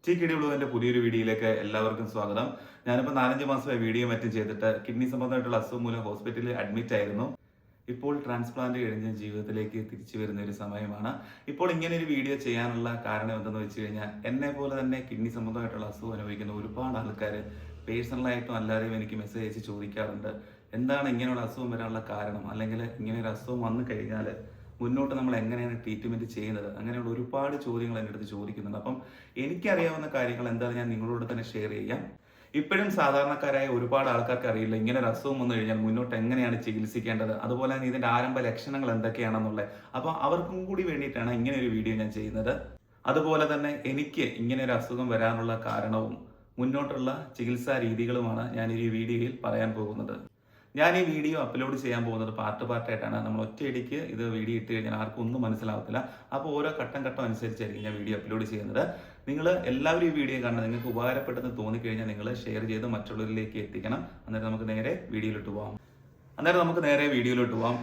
ബ്ലോഗിന്റെ പുതിയൊരു വീഡിയോയിലേക്ക് എല്ലാവർക്കും സ്വാഗതം. ഞാനിപ്പോൾ 4-5 മാസമായി വീഡിയോ മറ്റും ചെയ്തിട്ട് കിഡ്നി സംബന്ധമായിട്ടുള്ള അസുഖം മൂലം ഹോസ്പിറ്റലിൽ അഡ്മിറ്റ് ആയിരുന്നു. ഇപ്പോൾ ട്രാൻസ്പ്ലാന്റ് കഴിഞ്ഞ് ജീവിതത്തിലേക്ക് തിരിച്ചു വരുന്ന ഒരു സമയമാണ്. ഇപ്പോൾ ഇങ്ങനെ ഒരു വീഡിയോ ചെയ്യാനുള്ള കാരണം എന്തെന്ന് വെച്ച് കഴിഞ്ഞാൽ, എന്നെ പോലെ തന്നെ കിഡ്നി സംബന്ധമായിട്ടുള്ള അസുഖം അനുഭവിക്കുന്ന ഒരുപാട് ആൾക്കാർ പേഴ്സണലായിട്ടും അല്ലാതെയും എനിക്ക് മെസ്സേജ് അയച്ച് ചോദിക്കാറുണ്ട്. എന്താണ് ഇങ്ങനെയുള്ള അസുഖം വരാനുള്ള കാരണം, അല്ലെങ്കിൽ ഇങ്ങനെ ഒരു അസുഖം വന്നു കഴിഞ്ഞാൽ മുന്നോട്ട് നമ്മൾ എങ്ങനെയാണ് ട്രീറ്റ്മെന്റ് ചെയ്യുന്നത്, അങ്ങനെയുള്ള ഒരുപാട് ചോദ്യങ്ങൾ എൻ്റെ അടുത്ത് ചോദിക്കുന്നുണ്ട്. അപ്പം എനിക്കറിയാവുന്ന കാര്യങ്ങൾ എന്താണ് ഞാൻ നിങ്ങളോട് തന്നെ ഷെയർ ചെയ്യാം. ഇപ്പോഴും സാധാരണക്കാരായ ഒരുപാട് ആൾക്കാർക്ക് അറിയില്ല ഇങ്ങനെ ഒരു അസുഖം വന്നു കഴിഞ്ഞാൽ മുന്നോട്ട് എങ്ങനെയാണ് ചികിത്സിക്കേണ്ടത്, അതുപോലെ തന്നെ ഇതിന്റെ ആരംഭ ലക്ഷണങ്ങൾ എന്തൊക്കെയാണെന്നുള്ളത്. അപ്പോൾ അവർക്കും കൂടി വേണ്ടിയിട്ടാണ് ഇങ്ങനെ ഒരു വീഡിയോ ഞാൻ ചെയ്യുന്നത്. അതുപോലെ തന്നെ എനിക്ക് ഇങ്ങനെ ഒരു അസുഖം വരാനുള്ള കാരണവും മുന്നോട്ടുള്ള ചികിത്സാ രീതികളുമാണ് ഞാൻ ഈ വീഡിയോയിൽ പറയാൻ പോകുന്നത്. ഞാൻ ഈ വീഡിയോ അപ്ലോഡ് ചെയ്യാൻ പോകുന്നത് പാർട്ടായിട്ടാണ്. നമ്മൾ ഒറ്റയടിക്ക് ഇത് വീഡിയോ ഇട്ട് കഴിഞ്ഞാൽ ആർക്കും ഒന്നും മനസ്സിലാവത്തില്ല. അപ്പോൾ ഓരോ ഘട്ടം അനുസരിച്ചായിരിക്കും ഞാൻ വീഡിയോ അപ്ലോഡ് ചെയ്യുന്നത്. നിങ്ങൾ എല്ലാവരും ഈ വീഡിയോ കാണുന്നത് നിങ്ങൾക്ക് ഉപകാരപ്പെട്ടെന്ന് തോന്നിക്കഴിഞ്ഞാൽ നിങ്ങൾ ഷെയർ ചെയ്ത് മറ്റുള്ളവരിലേക്ക് എത്തിക്കണം. അന്നേരം നമുക്ക് നേരെ വീഡിയോയിലോട്ട് പോകാം.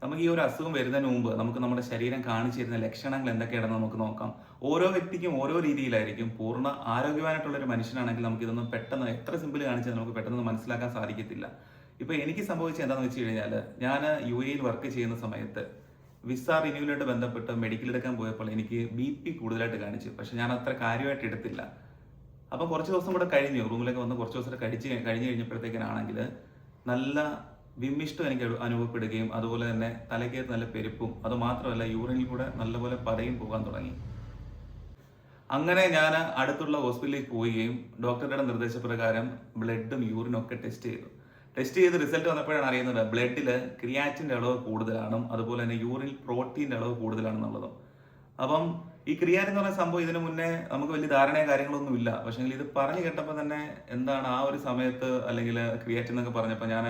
നമുക്ക് ഈ ഒരു അസുഖം വരുന്നതിന് മുമ്പ് നമുക്ക് നമ്മുടെ ശരീരം കാണിച്ചു തരുന്ന ലക്ഷണങ്ങൾ എന്തൊക്കെയാണെന്ന് നമുക്ക് നോക്കാം. ഓരോ വ്യക്തിക്കും ഓരോ രീതിയിലായിരിക്കും. പൂർണ്ണ ആരോഗ്യവാനായിട്ടുള്ള ഒരു മനുഷ്യനാണെങ്കിൽ നമുക്ക് ഇതൊന്നും പെട്ടെന്ന് എത്ര സിമ്പിൾ കാണിച്ചാൽ നമുക്ക് പെട്ടെന്ന് മനസ്സിലാക്കാൻ സാധിക്കത്തില്ല. ഇപ്പൊ എനിക്ക് സംഭവിച്ചത് എന്താണെന്ന് വെച്ച് കഴിഞ്ഞാൽ, ഞാൻ UAE വർക്ക് ചെയ്യുന്ന സമയത്ത് വിസ റിന്യൂവലായിട്ട് ബന്ധപ്പെട്ട് മെഡിക്കൽ എടുക്കാൻ പോയപ്പോൾ എനിക്ക് BP കൂടുതലായിട്ട് കാണിച്ചു. പക്ഷെ ഞാൻ അത്ര കാര്യമായിട്ട് എടുത്തില്ല. അപ്പം കുറച്ച് ദിവസം കൂടെ കഴിഞ്ഞു, റൂമിലൊക്കെ വന്ന് കുറച്ച് ദിവസം കഴിഞ്ഞ് കഴിഞ്ഞപ്പോഴത്തേക്കിനാണെങ്കിൽ നല്ല വിമ്മിഷ്ടം എനിക്ക് അനുഭവപ്പെടുകയും അതുപോലെ തന്നെ തലയ്ക്കകത്ത് നല്ല പെരുപ്പും, അതുമാത്രമല്ല യൂറിനിൽ കൂടെ നല്ലപോലെ പതയും പോകാൻ തുടങ്ങി. അങ്ങനെ ഞാൻ അടുത്തുള്ള ഹോസ്പിറ്റലിൽ പോവുകയും ഡോക്ടറുടെ നിർദ്ദേശപ്രകാരം ബ്ലഡും യൂറിനും ഒക്കെ ടെസ്റ്റ് ചെയ്ത് റിസൾട്ട് വന്നപ്പോഴാണ് അറിയുന്നത് ബ്ലഡിൽ ക്രിയാറ്റിൻ്റെ അളവ് കൂടുതലാണ്, അതുപോലെ തന്നെ യൂറിനിൽ പ്രോട്ടീൻ്റെ അളവ് കൂടുതലാണെന്നുള്ളതും. അപ്പം ഈ ക്രിയാറ്റിൻ എന്ന് പറയുന്ന സംഭവം ഇതിനു മുന്നേ നമുക്ക് വലിയ ധാരണയോ കാര്യങ്ങളൊന്നും ഇല്ല. പക്ഷേ ഇത് പറഞ്ഞു കേട്ടപ്പോൾ തന്നെ എന്താണ് ആ ഒരു സമയത്ത്, അല്ലെങ്കിൽ ക്രിയാറ്റിൻ എന്നൊക്കെ പറഞ്ഞപ്പോൾ ഞാൻ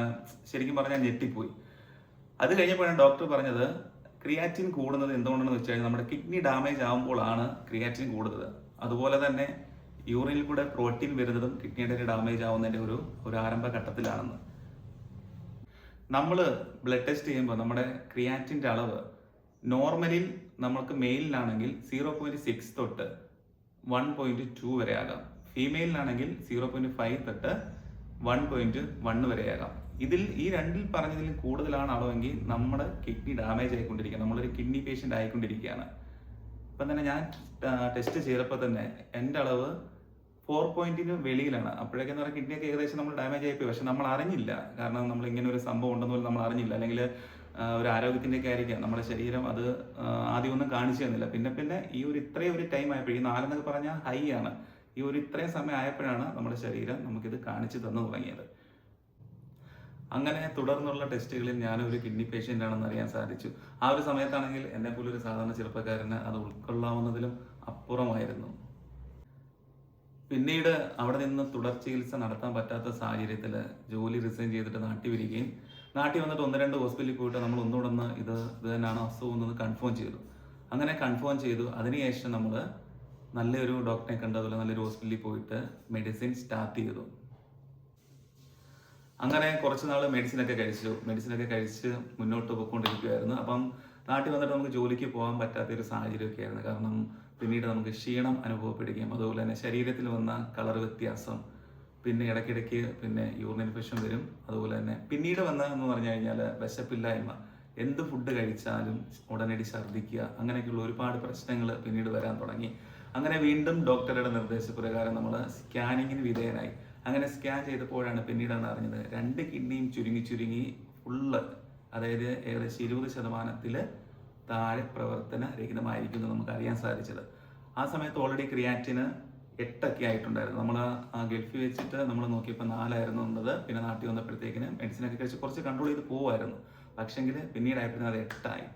ശരിക്കും പറഞ്ഞാൽ ഞെട്ടിപ്പോയി. അത് കഴിഞ്ഞപ്പോഴാണ് ഡോക്ടർ പറഞ്ഞത് ക്രിയാറ്റിൻ കൂടുന്നത് എന്തുകൊണ്ടാണെന്ന് വെച്ച് കഴിഞ്ഞാൽ നമ്മുടെ കിഡ്നി ഡാമേജ് ആകുമ്പോഴാണ് ക്രിയാറ്റിൻ കൂടുന്നത്. അതുപോലെ തന്നെ യൂറിനിൽ കൂടെ പ്രോട്ടീൻ വരുന്നതും കിഡ്നിയുടെ ഡാമേജ് ആവുന്നതിൻ്റെ ഒരു ആരംഭ ഘട്ടത്തിലാണെന്ന്. നമ്മൾ ബ്ലഡ് ടെസ്റ്റ് ചെയ്യുമ്പോൾ നമ്മുടെ ക്രിയാറ്റിൻ്റെ അളവ് നോർമലിൽ നമുക്ക് മെയിലിനാണെങ്കിൽ 0.6 തൊട്ട് 1.2 വരെ ആകാം. ഫീമെയിലിനാണെങ്കിൽ 0.5 തൊട്ട് 1.1 വരെ ആകാം. ഈ രണ്ടിൽ പറഞ്ഞതിലും കൂടുതലാണ് അളവെങ്കിൽ നമ്മുടെ കിഡ്നി ഡാമേജ് ആയിക്കൊണ്ടിരിക്കുകയാണ്, നമ്മളൊരു കിഡ്നി പേഷ്യൻ്റ് ആയിക്കൊണ്ടിരിക്കുകയാണ്. ഇപ്പം തന്നെ ഞാൻ ടെസ്റ്റ് ചെയ്തപ്പോൾ തന്നെ എൻ്റെ അളവ് 4 വെളിയിലാണ്. അപ്പോഴേക്കെന്ന് പറഞ്ഞാൽ കിഡ്നിയൊക്കെ ഏകദേശം നമ്മൾ ഡാമേജ് ആയിപ്പോയി. പക്ഷെ നമ്മൾ അറിഞ്ഞില്ല, കാരണം നമ്മൾ ഇങ്ങനെ ഒരു സംഭവം ഉണ്ടെന്ന് പോലും നമ്മൾ അറിഞ്ഞില്ല. അല്ലെങ്കിൽ ഒരു ആരോഗ്യത്തിൻ്റെയൊക്കെ ആയിരിക്കാം, നമ്മുടെ ശരീരം അത് ആദ്യമൊന്നും കാണിച്ചു തന്നില്ല. പിന്നെ ഈ ഇത്രയും ഒരു ടൈം ആയപ്പോഴും, ഈ 4 എന്നൊക്കെ പറഞ്ഞാൽ ഹൈ ആണ്, ഈ ഇത്രയും സമയം ആയപ്പോഴാണ് നമ്മുടെ ശരീരം നമുക്കിത് കാണിച്ചു തന്നു തുടങ്ങിയത്. അങ്ങനെ തുടർന്നുള്ള ടെസ്റ്റുകളിൽ ഞാനൊരു കിഡ്നി പേഷ്യൻ്റ് ആണെന്ന് അറിയാൻ സാധിച്ചു. ആ ഒരു സമയത്താണെങ്കിൽ എന്നെ പോലൊരു സാധാരണ ചെറുപ്പക്കാരന് അത് ഉൾക്കൊള്ളാവുന്നതിലും അപ്പുറമായിരുന്നു. പിന്നീട് അവിടെ നിന്ന് തുടർ ചികിത്സ നടത്താൻ പറ്റാത്ത സാഹചര്യത്തിൽ ജോലി റിസൈൻ ചെയ്തിട്ട് നാട്ടിൽ വരികയും, നാട്ടിൽ വന്നിട്ട് 1-2 ഹോസ്പിറ്റലിൽ പോയിട്ട് നമ്മൾ ഒന്നുകൂടെ ഇത് തന്നെയാണ് അസുഖം എന്ന് കൺഫേം ചെയ്തു. അങ്ങനെ കൺഫേം ചെയ്തു. അതിനുശേഷം നമ്മൾ നല്ലൊരു ഡോക്ടറെ കണ്ട്, അതുപോലെ നല്ലൊരു ഹോസ്പിറ്റലിൽ പോയിട്ട് മെഡിസിൻ സ്റ്റാർട്ട് ചെയ്തു. അങ്ങനെ കുറച്ച് നാൾ മെഡിസിനൊക്കെ കഴിച്ച് മുന്നോട്ട് പോയിക്കൊണ്ടിരിക്കുകയായിരുന്നു. അപ്പം നാട്ടിൽ വന്നിട്ട് നമുക്ക് ജോലിക്ക് പോകാൻ പറ്റാത്തൊരു സാഹചര്യമൊക്കെ ആയിരുന്നു. കാരണം പിന്നീട് നമുക്ക് ക്ഷീണം അനുഭവപ്പെടുകയും, അതുപോലെ തന്നെ ശരീരത്തിൽ വന്ന കളർ വ്യത്യാസം, പിന്നെ ഇടയ്ക്കിടയ്ക്ക് യൂറിൻ ഇൻഫെക്ഷൻ വരും. അതുപോലെ തന്നെ പിന്നീട് വന്നതെന്ന് പറഞ്ഞു കഴിഞ്ഞാൽ വിശപ്പില്ലായ്മ, എന്ത് ഫുഡ് കഴിച്ചാലും ഉടനടി ഛർദ്ദിക്കുക, അങ്ങനെയൊക്കെയുള്ള ഒരുപാട് പ്രശ്നങ്ങൾ പിന്നീട് വരാൻ തുടങ്ങി. അങ്ങനെ വീണ്ടും ഡോക്ടറുടെ നിർദ്ദേശപ്രകാരം നമ്മൾ സ്കാനിങ്ങിന് വിധേയനായി. അങ്ങനെ സ്കാൻ ചെയ്തപ്പോഴാണ് പിന്നീടാണ് അറിഞ്ഞത് 2 കിഡ്നിയും ചുരുങ്ങി ഫുള്ള്, അതായത് ഏകദേശം 20% താഴെ പ്രവർത്തനരഹിതമായിരിക്കും നമുക്ക് അറിയാൻ സാധിച്ചത്. ആ സമയത്ത് ഓൾറെഡി ക്രിയാറ്റിന് 8 ആയിട്ടുണ്ടായിരുന്നു. നമ്മൾ ഗൾഫിൽ വെച്ചിട്ട് നമ്മൾ നോക്കിയപ്പോൾ 4 ആയിരുന്നു ഉള്ളത്. പിന്നെ നാട്ടിൽ വന്നപ്പോഴത്തേക്കിന് മെഡിസിനൊക്കെ കഴിച്ച് കുറച്ച് കൺട്രോൾ ചെയ്ത് പോകുമായിരുന്നു. പക്ഷെങ്കിൽ പിന്നീടായപ്പോഴും അത് 8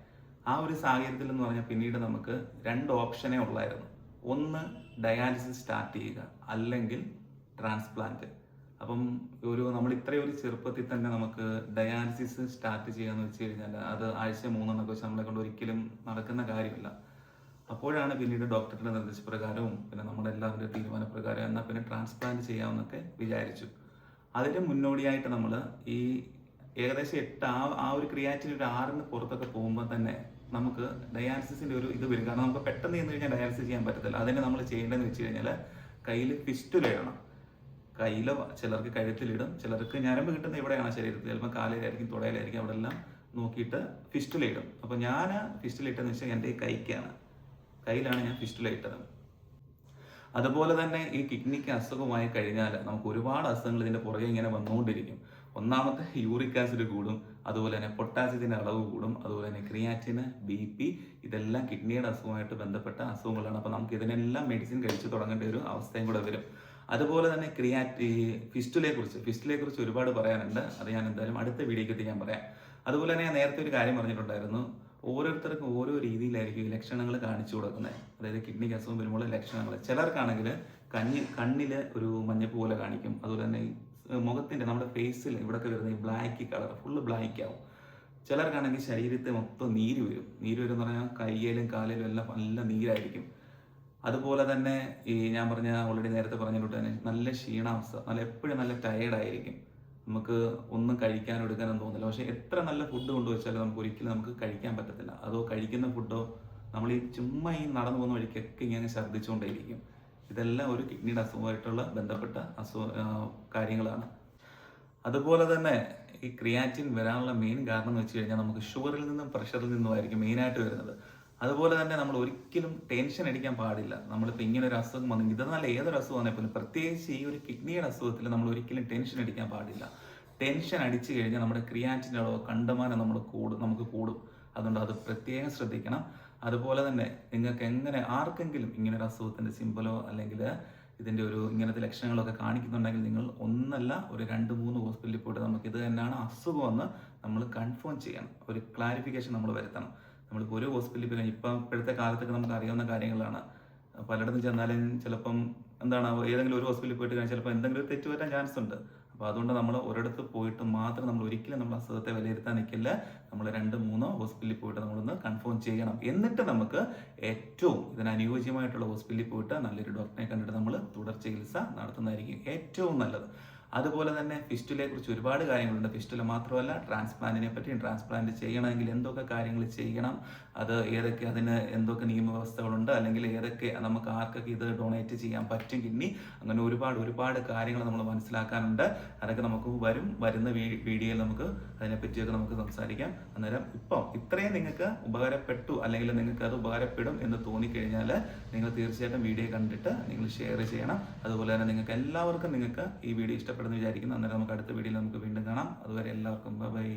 ആ ഒരു സാഹചര്യത്തിൽ എന്ന് പറഞ്ഞാൽ പിന്നീട് നമുക്ക് 2 ഓപ്ഷനേ ഉള്ളായിരുന്നു. ഒന്ന് ഡയാലിസിസ് സ്റ്റാർട്ട് ചെയ്യുക, അല്ലെങ്കിൽ ട്രാൻസ്പ്ലാന്റ്. അപ്പം നമ്മൾ ഇത്രയും ഒരു ചെറുപ്പത്തിൽ തന്നെ നമുക്ക് ഡയാലിസിസ് സ്റ്റാർട്ട് ചെയ്യാന്ന് വെച്ച് കഴിഞ്ഞാൽ അത് ആഴ്ച 3 എന്നൊക്കെ വെച്ച് നമ്മളെ കൊണ്ട് ഒരിക്കലും നടക്കുന്ന കാര്യമില്ല. അപ്പോഴാണ് പിന്നീട് ഡോക്ടറുടെ നിർദ്ദേശപ്രകാരവും പിന്നെ നമ്മുടെ എല്ലാവരുടെ തീരുമാനപ്രകാരം എന്നാൽ പിന്നെ ട്രാൻസ്പ്ലാന്റ് ചെയ്യാമെന്നൊക്കെ വിചാരിച്ചു. അതിൻ്റെ മുന്നോടിയായിട്ട് നമ്മൾ ഈ ഏകദേശം 8 ആ ഒരു ക്രിയാറ്റിൻ ഒരു 6 പുറത്തൊക്കെ പോകുമ്പോൾ തന്നെ നമുക്ക് ഡയാലിസിസിൻ്റെ ഒരു ഇത് വരും. കാരണം നമുക്ക് പെട്ടെന്ന് ചെന്ന് കഴിഞ്ഞാൽ ഡയാലിസിസ് ചെയ്യാൻ പറ്റത്തില്ല. അതിനെ നമ്മൾ ചെയ്യേണ്ടതെന്ന് വെച്ച് കഴിഞ്ഞാൽ കയ്യിൽ ഫിസ്റ്റുല ഇടണം. കയ്യിൽ ചിലർക്ക് കഴുത്തിലിടും, ചിലർക്ക് ഞരമ്പ് കിട്ടുന്ന ഇവിടെയാണ് ശരീരത്തിൽ, ചിലപ്പോൾ കാലിലായിരിക്കും, തുടയിലായിരിക്കും, അവിടെ എല്ലാം നോക്കിയിട്ട് ഫിസ്റ്റുല ഇടും. അപ്പോൾ ഞാൻ ഫിസ്റ്റുല ഇട്ടെന്ന് വെച്ചാൽ എൻ്റെ ഈ കയ്യിലാണ് ഞാൻ ഫിസ്റ്റുല ഇട്ടത്. അതുപോലെ തന്നെ ഈ കിഡ്നിക്ക് അസുഖമായി കഴിഞ്ഞാൽ നമുക്ക് ഒരുപാട് അസുഖങ്ങൾ ഇതിൻ്റെ പുറകെ ഇങ്ങനെ വന്നുകൊണ്ടിരിക്കും. ഒന്നാമത്തെ യൂറിക് ആസിഡ് കൂടും, അതുപോലെ തന്നെ പൊട്ടാസ്യത്തിൻ്റെ അളവ് കൂടും, അതുപോലെ തന്നെ ക്രിയാറ്റിന്, BP, ഇതെല്ലാം കിഡ്നിയുടെ അസുഖമായിട്ട് ബന്ധപ്പെട്ട അസുഖങ്ങളാണ്. അപ്പോൾ നമുക്ക് ഇതിനെല്ലാം മെഡിസിൻ കഴിച്ച് തുടങ്ങേണ്ട ഒരു അവസ്ഥയും കൂടെ വരും. അതുപോലെ തന്നെ ഫിസ്റ്റുലയെക്കുറിച്ച് ഒരുപാട് പറയാനുണ്ട്. അത് ഞാൻ എന്തായാലും അടുത്ത വീഡിയോയ്ക്ക് ഞാൻ പറയാം. അതുപോലെ തന്നെ ഞാൻ നേരത്തെ ഒരു കാര്യം പറഞ്ഞിട്ടുണ്ടായിരുന്നു, ഓരോരുത്തർക്കും ഓരോ രീതിയിലായിരിക്കും ഈ ലക്ഷണങ്ങൾ കാണിച്ചു കൊടുക്കുന്നത്. അതായത് കിഡ്നിക്ക് അസുഖം വരുമ്പോൾ ലക്ഷണങ്ങൾ ചിലർക്കാണെങ്കിൽ കണ്ണിൽ ഒരു മഞ്ഞപ്പ് പോലെ കാണിക്കും. അതുപോലെ തന്നെ മുഖത്തിൻ്റെ നമ്മുടെ ഫേസിൽ ഇവിടെയൊക്കെ വരുന്ന ഈ ബ്ലാക്ക് കളർ ഫുള്ള് ബ്ലാക്ക് ആവും. ചിലർക്കാണെങ്കിൽ ശരീരത്തെ മൊത്തം നീര് വരും എന്ന് പറഞ്ഞാൽ കയ്യിലും കാലിലും എല്ലാം നല്ല നീരായിരിക്കും. അതുപോലെ തന്നെ ഈ ഞാൻ ഓൾറെഡി നേരത്തെ പറഞ്ഞിട്ട് തന്നെ നല്ല ക്ഷീണാവസ്ഥ, എപ്പോഴും നല്ല ടയേർഡായിരിക്കും. നമുക്ക് ഒന്നും കഴിക്കാനോ എടുക്കാനോ തോന്നില്ല. പക്ഷേ എത്ര നല്ല ഫുഡ് കൊണ്ടുവച്ചാലും നമുക്ക് ഒരിക്കലും കഴിക്കാൻ പറ്റത്തില്ല. അതോ കഴിക്കുന്ന ഫുഡോ നമ്മൾ ഈ ചുമ്മാ ഈ നടന്നു പോകുന്ന വഴിക്കൊക്കെ ഇങ്ങനെ ഛർദ്ദിച്ചുകൊണ്ടേയിരിക്കും. ഇതെല്ലാം ഒരു കിഡ്നിയുടെ അസുഖമായിട്ടുള്ള ബന്ധപ്പെട്ട കാര്യങ്ങളാണ്. അതുപോലെ തന്നെ ഈ ക്രിയാറ്റിൻ വരാനുള്ള മെയിൻ കാരണം എന്ന് വെച്ച് കഴിഞ്ഞാൽ നമുക്ക് ഷുഗറിൽ നിന്നും പ്രഷറിൽ നിന്നുമായിരിക്കും മെയിനായിട്ട് വരുന്നത്. അതുപോലെ തന്നെ നമ്മൾ ഒരിക്കലും ടെൻഷൻ അടിക്കാൻ പാടില്ല. നമ്മളിപ്പോൾ ഇങ്ങനെ ഒരു അസുഖം വന്നെങ്കിൽ, ഇതെന്നല്ല ഏതൊരു അസുഖം വന്നാൽ പോലും പ്രത്യേകിച്ച് ഈ ഒരു കിഡ്നിയുടെ അസുഖത്തിൽ നമ്മൾ ഒരിക്കലും ടെൻഷൻ അടിക്കാൻ പാടില്ല. ടെൻഷൻ അടിച്ചു കഴിഞ്ഞാൽ നമ്മുടെ ക്രിയാറ്റിൻ്റെ അളവ് കണ്ടമാനം നമുക്ക് കൂടും. അതുകൊണ്ട് അത് പ്രത്യേകം ശ്രദ്ധിക്കണം. അതുപോലെ തന്നെ നിങ്ങൾക്ക് ആർക്കെങ്കിലും ഇങ്ങനെ ഒരു അസുഖത്തിൻ്റെ സിംബലോ അല്ലെങ്കിൽ ഇതിൻ്റെ ഇങ്ങനത്തെ ലക്ഷണങ്ങളൊക്കെ കാണിക്കുന്നുണ്ടെങ്കിൽ നിങ്ങൾ ഒന്നല്ല ഒരു 2-3 ഹോസ്പിറ്റലിൽ പോയിട്ട് നമുക്ക് ഇത് തന്നെയാണ് അസുഖമെന്ന് നമ്മൾ കൺഫേം ചെയ്യണം. ഒരു ക്ലാരിഫിക്കേഷൻ നമ്മൾ വരുത്തണം. നമ്മളിപ്പോൾ ഒരു ഹോസ്പിറ്റലിൽ പോയി ഇപ്പോഴത്തെ കാലത്തൊക്കെ നമുക്ക് അറിയാവുന്ന കാര്യങ്ങളാണ്. പലയിടത്തും ചെന്നാലും ചിലപ്പം ഏതെങ്കിലും ഒരു ഹോസ്പിറ്റലിൽ പോയിട്ട് കഴിഞ്ഞാൽ ചിലപ്പോൾ എന്തെങ്കിലും ഒരു തെറ്റ് പറ്റാൻ ചാൻസ് ഉണ്ട്. അപ്പോൾ അതുകൊണ്ട് നമ്മൾ ഒരിടത്ത് പോയിട്ട് മാത്രം നമ്മൾ ഒരിക്കലും നമ്മൾ അസുഖത്തെ വിലയിരുത്താൻ നിൽക്കില്ല. നമ്മൾ 2-3 ഹോസ്പിറ്റലിൽ പോയിട്ട് നമ്മളൊന്ന് കൺഫേം ചെയ്യണം. എന്നിട്ട് നമുക്ക് ഏറ്റവും ഇതിനനുയോജ്യമായിട്ടുള്ള ഹോസ്പിറ്റലിൽ പോയിട്ട് നല്ലൊരു ഡോക്ടറെ കണ്ടിട്ട് നമ്മൾ തുടർ ചികിത്സ നടത്തുന്നതായിരിക്കും ഏറ്റവും നല്ലത്. അതുപോലെ തന്നെ ഫിസ്റ്റുലയെക്കുറിച്ച് ഒരുപാട് കാര്യങ്ങളുണ്ട്. ഫിസ്റ്റുല മാത്രമല്ല, ട്രാൻസ്പ്ലാന്റിനെ പറ്റിയും ട്രാൻസ്പ്ലാന്റ് ചെയ്യണമെങ്കിൽ എന്തൊക്കെ കാര്യങ്ങൾ ചെയ്യണം, അതിന് എന്തൊക്കെ നിയമവ്യവസ്ഥകളുണ്ട്, അല്ലെങ്കിൽ നമുക്ക് ആർക്കൊക്കെ ഇത് ഡൊണേറ്റ് ചെയ്യാൻ പറ്റും കിഡ്നി, അങ്ങനെ ഒരുപാട് കാര്യങ്ങൾ നമ്മൾ മനസ്സിലാക്കാനുണ്ട്. അതൊക്കെ നമുക്ക് വരുന്ന വീഡിയോയിൽ നമുക്ക് അതിനെപ്പറ്റിയൊക്കെ നമുക്ക് സംസാരിക്കാം. അന്നേരം ഇത്രയും നിങ്ങൾക്ക് ഉപകാരപ്പെട്ടു അല്ലെങ്കിൽ നിങ്ങൾക്ക് അത് ഉപകാരപ്പെടും എന്ന് തോന്നിക്കഴിഞ്ഞാൽ നിങ്ങൾ തീർച്ചയായിട്ടും വീഡിയോ കണ്ടിട്ട് നിങ്ങൾ ഷെയർ ചെയ്യണം. അതുപോലെ തന്നെ നിങ്ങൾക്ക് എല്ലാവർക്കും ഈ വീഡിയോ ഇഷ്ടപ്പെടുന്നു വിചാരിക്കുന്നു. അന്നേരം നമുക്ക് അടുത്ത വീഡിയോയിൽ നമുക്ക് വീണ്ടും കാണാം. അതുവരെ എല്ലാവർക്കും ബൈ.